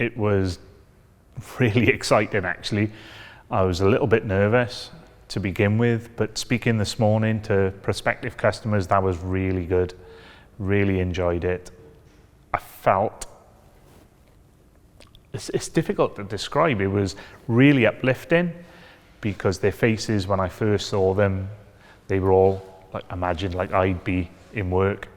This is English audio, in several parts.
It was really exciting, actually. I was a little bit nervous to begin with, but speaking this morning to prospective customers, that was really good. Really enjoyed it. I felt, it's difficult to describe, it was really uplifting because their faces, when I first saw them, they were all, like, imagine like I'd be in work.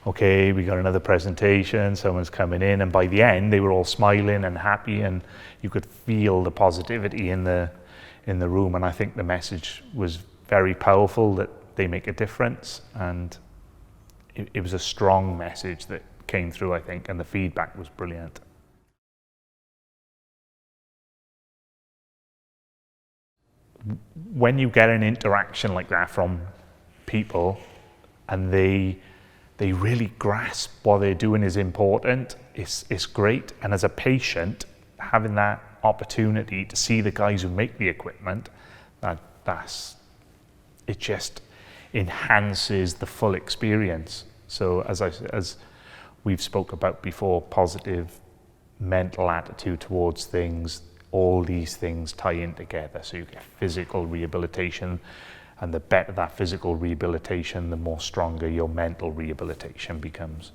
Okay, we got another presentation, someone's coming in, and by the end they were all smiling and happy, and you could feel the positivity in the room. And I think the message was very powerful, that they make a difference, and it was a strong message that came through, I think, and the feedback was brilliant. When you get an interaction like that from people and they really grasp what they're doing is important, it's great. And as a patient, having that opportunity to see the guys who make the equipment, it just enhances the full experience. So as we've spoke about before, positive mental attitude towards things, all these things tie in together. So you get physical rehabilitation, and the better that physical rehabilitation, the more stronger your mental rehabilitation becomes.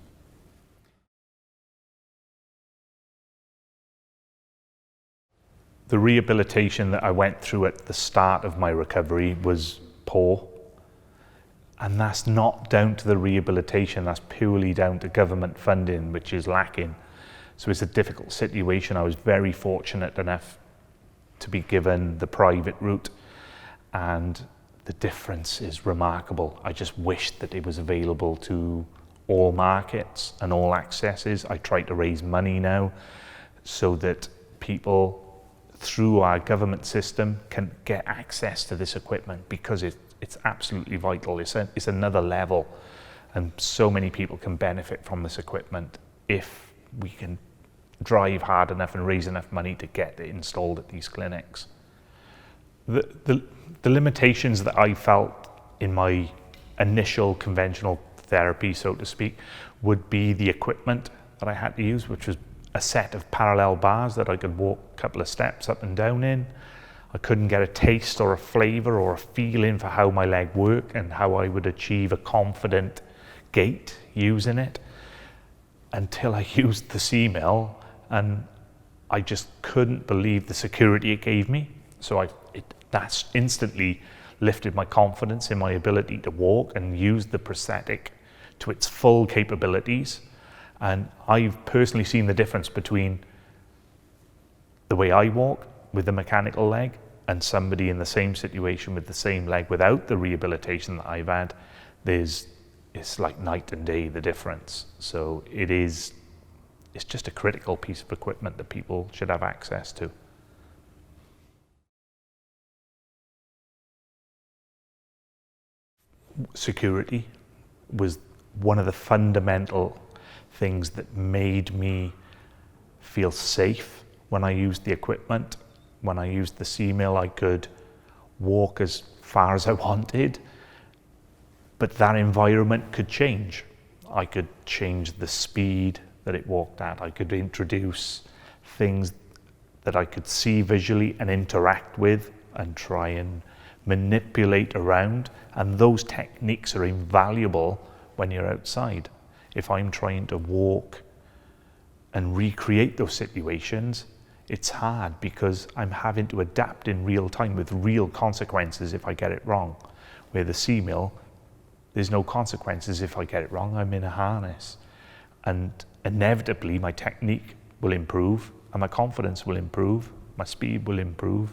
The rehabilitation that I went through at the start of my recovery was poor. And that's not down to the rehabilitation, that's purely down to government funding, which is lacking. So it's a difficult situation. I was very fortunate enough to be given the private route, and the difference is remarkable. I just wish that it was available to all markets and all accesses. I try to raise money now so that people through our government system can get access to this equipment, because it's absolutely vital. It's another level, and so many people can benefit from this equipment if we can drive hard enough and raise enough money to get it installed at these clinics. The limitations that I felt in my initial conventional therapy, so to speak, would be the equipment that I had to use, which was a set of parallel bars that I could walk a couple of steps up and down in. I couldn't get a taste or a flavor or a feeling for how my leg worked and how I would achieve a confident gait using it until I used the C-Mill, and I just couldn't believe the security it gave me. So that's instantly lifted my confidence in my ability to walk and use the prosthetic to its full capabilities. And I've personally seen the difference between the way I walk with the mechanical leg and somebody in the same situation with the same leg without the rehabilitation that I've had. It's like night and day, the difference. So it's just a critical piece of equipment that people should have access to. Security was one of the fundamental things that made me feel safe when I used the equipment. When I used the C-Mill, I could walk as far as I wanted, but that environment could change. I could change the speed that it walked at. I could introduce things that I could see visually and interact with and try and manipulate around. And those techniques are invaluable when you're outside. If I'm trying to walk and recreate those situations, it's hard because I'm having to adapt in real time with real consequences if I get it wrong. Where the C-Mill, there's no consequences if I get it wrong. I'm in a harness, and inevitably my technique will improve and my confidence will improve, my speed will improve.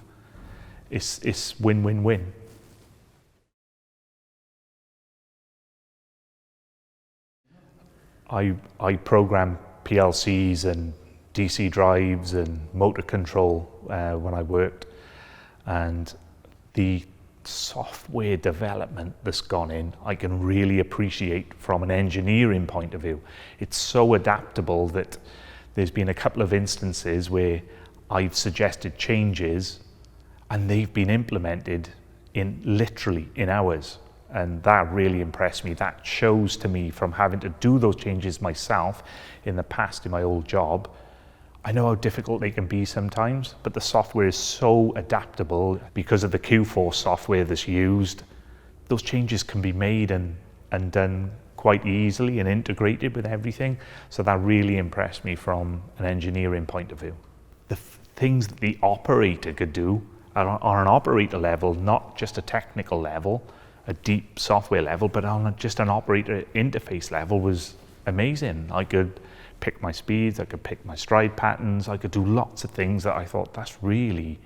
It's win-win-win. I program PLCs and DC drives and motor control when I worked, and the software development that's gone in, I can really appreciate from an engineering point of view. It's so adaptable that there's been a couple of instances where I've suggested changes and they've been implemented literally in hours. And that really impressed me. That shows to me, from having to do those changes myself in the past in my old job, I know how difficult they can be sometimes, but the software is so adaptable because of the Q-Force software that's used. Those changes can be made and done quite easily and integrated with everything. So that really impressed me from an engineering point of view. The things that the operator could do on an operator level, not just a technical level, a deep software level, but on just an operator interface level was amazing. I could pick my speeds, I could pick my stride patterns, I could do lots of things that I thought that's really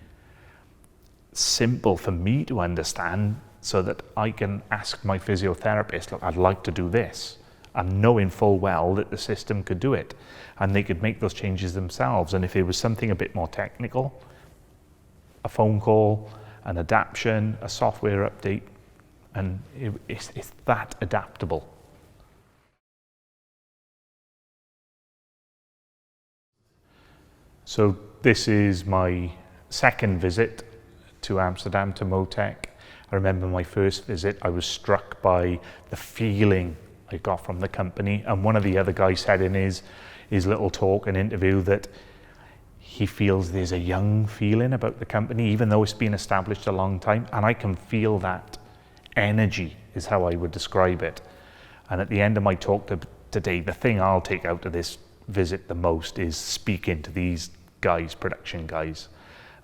simple for me to understand, so that I can ask my physiotherapist, look, I'd like to do this, and knowing full well that the system could do it and they could make those changes themselves. And if it was something a bit more technical, a phone call, an adaptation, a software update, and it's that adaptable. So this is my second visit to Amsterdam, to Motec. I remember my first visit, I was struck by the feeling I got from the company. And one of the other guys said in his little talk and interview that he feels there's a young feeling about the company, even though it's been established a long time. And I can feel that energy, is how I would describe it. And at the end of my talk today, the thing I'll take out of this visit the most is speaking to these guys, production guys,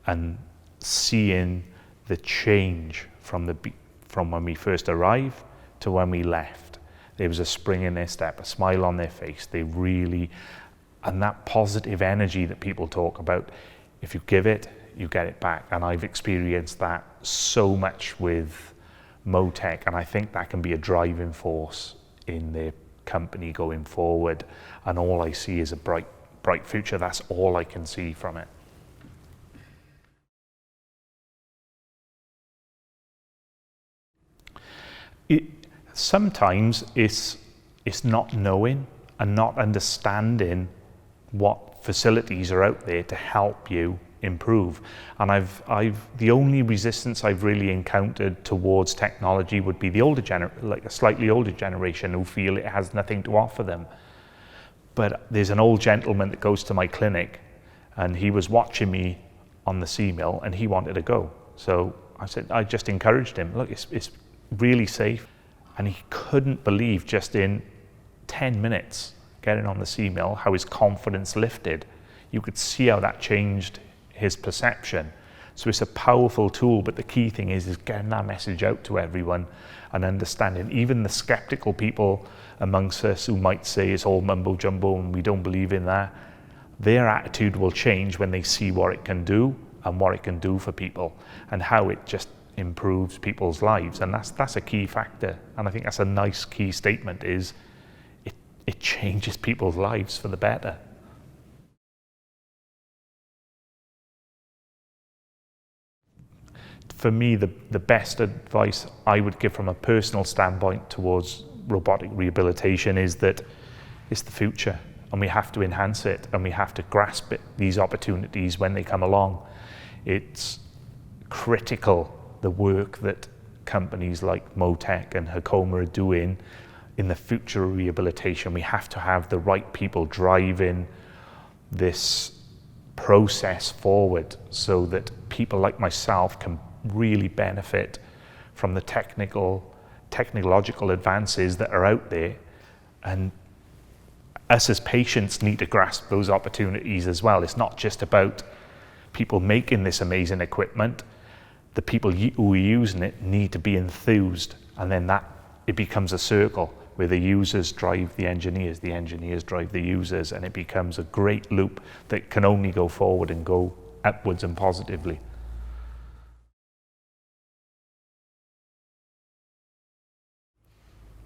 and seeing the change from when we first arrived to when we left. There was a spring in their step, a smile on their face. They really, and that positive energy that people talk about, if you give it, you get it back. And I've experienced that so much with Motec, and I think that can be a driving force in their company going forward. And all I see is a bright future. That's all I can see from it. Sometimes it's not knowing and not understanding what facilities are out there to help you improve. And the only resistance I've really encountered towards technology would be the older like a slightly older generation who feel it has nothing to offer them. But there's an old gentleman that goes to my clinic, and he was watching me on the C-mill and he wanted to go. So I just encouraged him, look, it's really safe. And he couldn't believe just in 10 minutes getting on the C-mill how his confidence lifted. You could see how that changed his perception. So it's a powerful tool, but the key thing is getting that message out to everyone and understanding. Even the skeptical people amongst us who might say it's all mumbo jumbo and we don't believe in that, their attitude will change when they see what it can do and what it can do for people and how it just improves people's lives. And that's a key factor. And I think that's a nice key statement, is it changes people's lives for the better. For me, the best advice I would give from a personal standpoint towards robotic rehabilitation is that it's the future, and we have to enhance it, and we have to grasp these opportunities when they come along. It's critical, the work that companies like Motec and Hekoma are doing in the future of rehabilitation. We have to have the right people driving this process forward so that people like myself can really benefit from the technological advances that are out there. And us as patients need to grasp those opportunities as well. It's not just about people making this amazing equipment. The people who are using it need to be enthused, and then it becomes a circle where the users drive the engineers drive the users, and it becomes a great loop that can only go forward and go upwards and positively.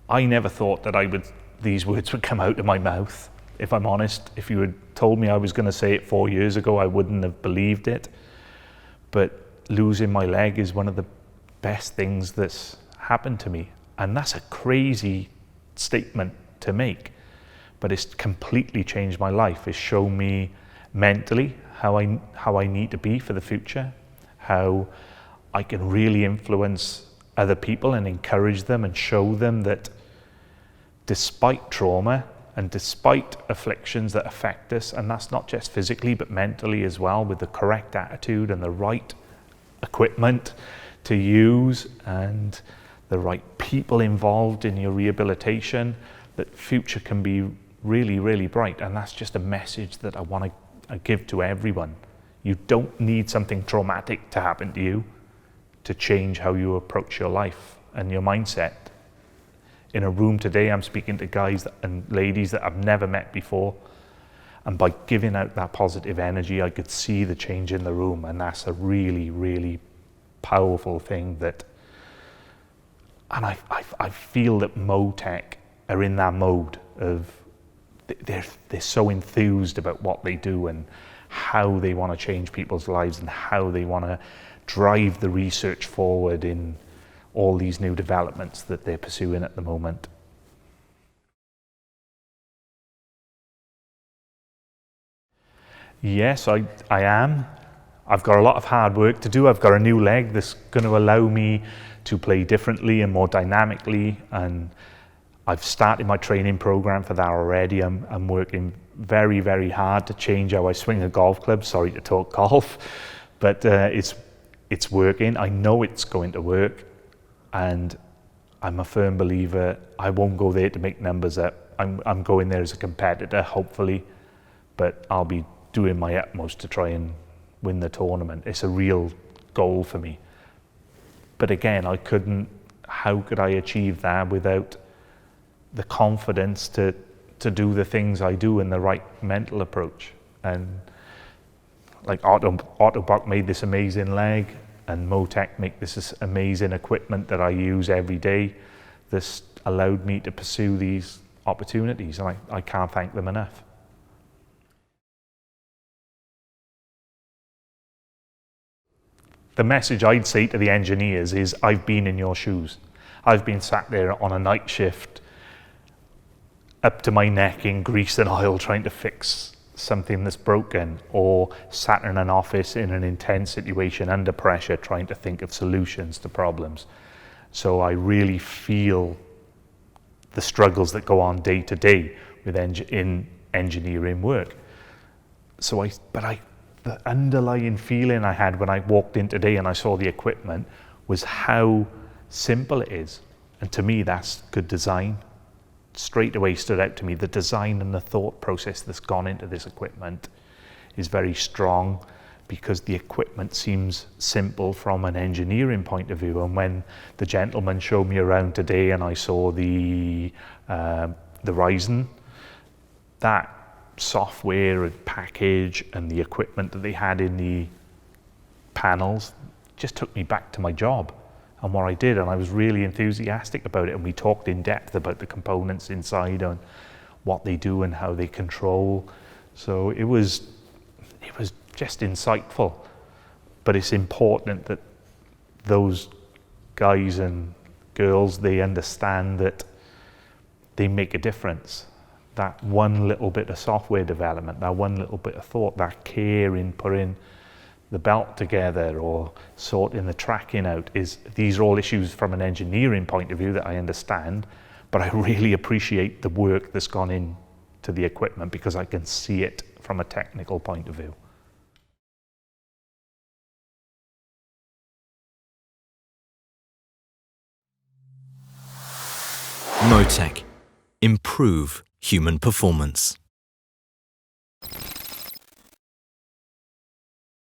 I never thought that these words would come out of my mouth, if I'm honest. If you had told me I was going to say it 4 years ago, I wouldn't have believed it. But losing my leg is one of the best things that's happened to me. And that's a crazy statement to make, but it's completely changed my life. It's shown me mentally how I need to be for the future, how I can really influence other people and encourage them and show them that despite trauma And despite afflictions that affect us, and that's not just physically but mentally as well, with the correct attitude and the right equipment to use and the right people involved in your rehabilitation, that future can be really, really bright. And that's just a message that I want to give to everyone. You don't need something traumatic to happen to you to change how you approach your life and your mindset. In a room today, I'm speaking to guys and ladies that I've never met before. And by giving out that positive energy, I could see the change in the room. And that's a really, really powerful thing that, and I feel that Motec are in that mode of, they're so enthused about what they do and how they want to change people's lives and how they want to drive the research forward in all these new developments that they're pursuing at the moment. Yes, I am. I've got a lot of hard work to do. I've got a new leg that's going to allow me to play differently and more dynamically, and I've started my training program for that already. I'm working very, very hard to change how I swing a golf club. Sorry to talk golf, but it's working. I know it's going to work, and I'm a firm believer. I won't go there to make numbers up. I'm going there as a competitor, hopefully, but I'll be doing my utmost to try and win the tournament. It's a real goal for me. But again, how could I achieve that without the confidence to do the things I do in the right mental approach? And like Ottobock made this amazing leg, and Motec make this amazing equipment that I use every day. This allowed me to pursue these opportunities, and I can't thank them enough. The message I'd say to the engineers is, I've been in your shoes. I've been sat there on a night shift, up to my neck in grease and oil, trying to fix something that's broken, or sat in an office in an intense situation under pressure, trying to think of solutions to problems. So I really feel the struggles that go on day to day with in engineering work. The underlying feeling I had when I walked in today and I saw the equipment was how simple it is. And to me, that's good design. Straight away stood out to me. The design and the thought process that's gone into this equipment is very strong, because the equipment seems simple from an engineering point of view. And when the gentleman showed me around today and I saw the Ryzen, that software and package and the equipment that they had in the panels just took me back to my job and what I did, and I was really enthusiastic about it. And we talked in depth about the components inside and what they do and how they control. So it was just insightful. But it's important that those guys and girls, they understand that they make a difference. That one little bit of software development, that one little bit of thought, that care in putting the belt together or sorting the tracking out, these are all issues from an engineering point of view that I understand, but I really appreciate the work that's gone into the equipment because I can see it from a technical point of view. Motec. Improve human performance.